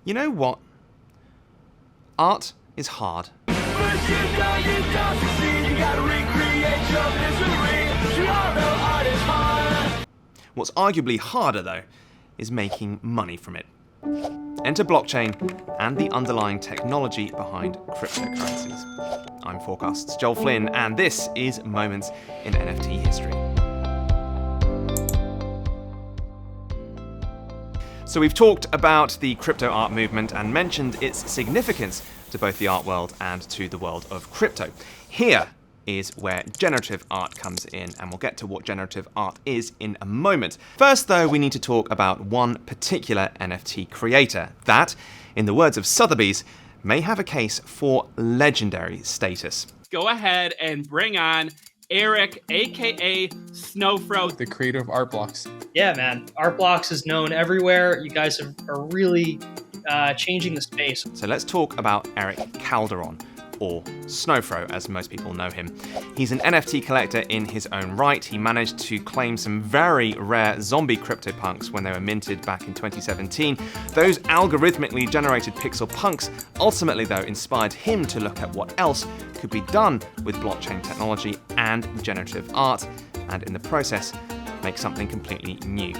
You know what? Art is hard. What's arguably harder, though, is making money from it. Enter blockchain and the underlying technology behind cryptocurrencies. I'm Forkast's Joel Flynn, and this is Moments in NFT History. So we've talked about the CryptoArt movement and mentioned its significance to both the art world and to the world of crypto. Here is where generative art comes in, and we'll get to what generative art is in a moment. First, though, we need to talk about one particular NFT creator that, in the words of Sotheby's, may have a case for legendary status. Go ahead and bring on Eric, aka Snowfro, the creator of art blocks. Yeah, man. Art blocks is known everywhere. You guys are really changing the space. So let's talk about Eric Calderon, or Snowfro, as most people know him. He's an NFT collector in his own right. He managed to claim some very rare zombie CryptoPunks when they were minted back in 2017. Those algorithmically generated pixel punks ultimately, though, inspired him to look at what else could be done with blockchain technology and generative art, and in the process, make something completely new.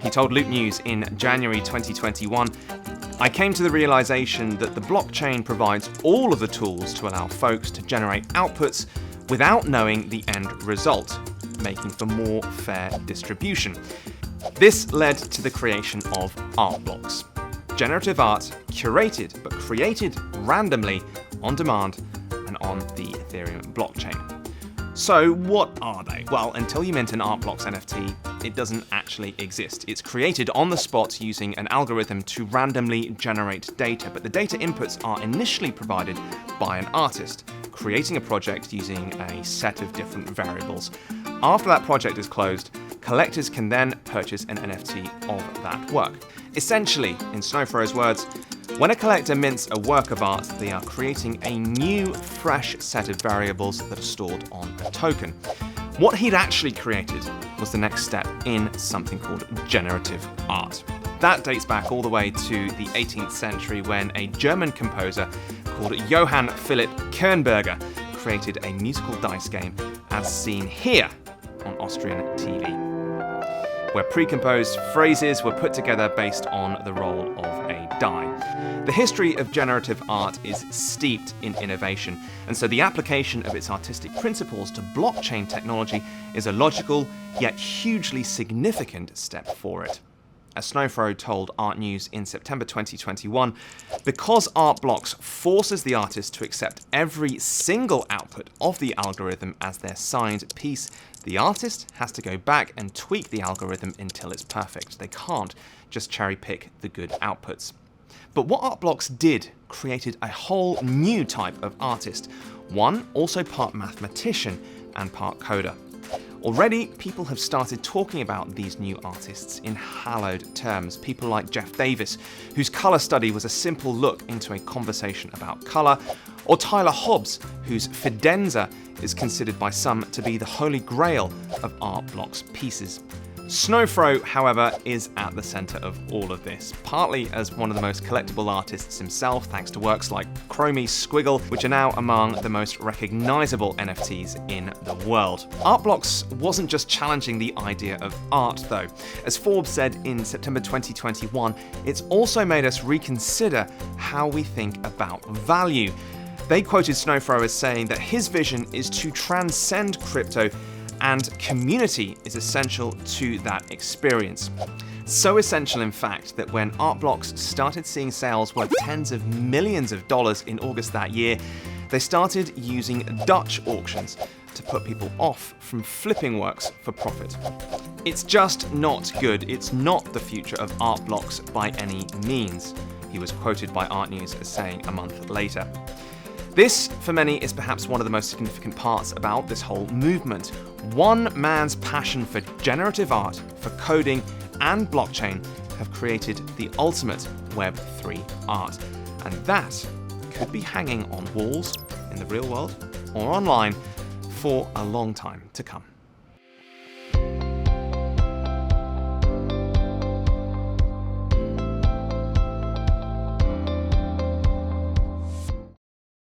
He told Loop News in January 2021, "I came to the realization that the blockchain provides all of the tools to allow folks to generate outputs without knowing the end result, making for more fair distribution." This led to the creation of art blocks. Generative art curated but created randomly, on demand, and on the Ethereum blockchain. So what are they? Well, until you mint an Art Blocks NFT, it doesn't actually exist. It's created on the spot using an algorithm to randomly generate data, but the data inputs are initially provided by an artist, creating a project using a set of different variables. After that project is closed, collectors can then purchase an NFT of that work. Essentially, in Snowfro's words, when a collector mints a work of art, they are creating a new, fresh set of variables that are stored on a token. What he'd actually created was the next step in something called generative art. That dates back all the way to the 18th century when a German composer called Johann Philipp Kernberger created a musical dice game as seen here on Austrian TV, where pre-composed phrases were put together based on the roll of a die. The history of generative art is steeped in innovation, and so the application of its artistic principles to blockchain technology is a logical, yet hugely significant step for it. As Snowfro told Art News in September 2021, because art blocks forces the artist to accept every single output of the algorithm as their signed piece, the artist has to go back and tweak the algorithm until it's perfect. They can't just cherry pick the good outputs. But what art blocks did created a whole new type of artist, one also part mathematician and part coder. Already, people have started talking about these new artists in hallowed terms. People like Jeff Davis, whose color study was a simple look into a conversation about color, or Tyler Hobbs, whose Fidenza is considered by some to be the holy grail of art blocks pieces. Snowfro, however, is at the center of all of this, partly as one of the most collectible artists himself, thanks to works like Chromie's Squiggle, which are now among the most recognizable NFTs in the world. Art blocks wasn't just challenging the idea of art, though. As Forbes said in September 2021, it's also made us reconsider how we think about value. They quoted Snowfro as saying that his vision is to transcend crypto, and community is essential to that experience. So essential, in fact, that when art blocks started seeing sales worth tens of millions of dollars in August that year, they started using Dutch auctions to put people off from flipping works for profit. It's just not good. It's not the future of art blocks by any means, he was quoted by Art News as saying a month later. This, for many, is perhaps one of the most significant parts about this whole movement. One man's passion for generative art, for coding, and blockchain have created the ultimate Web3 art. And that could be hanging on walls in the real world or online for a long time to come.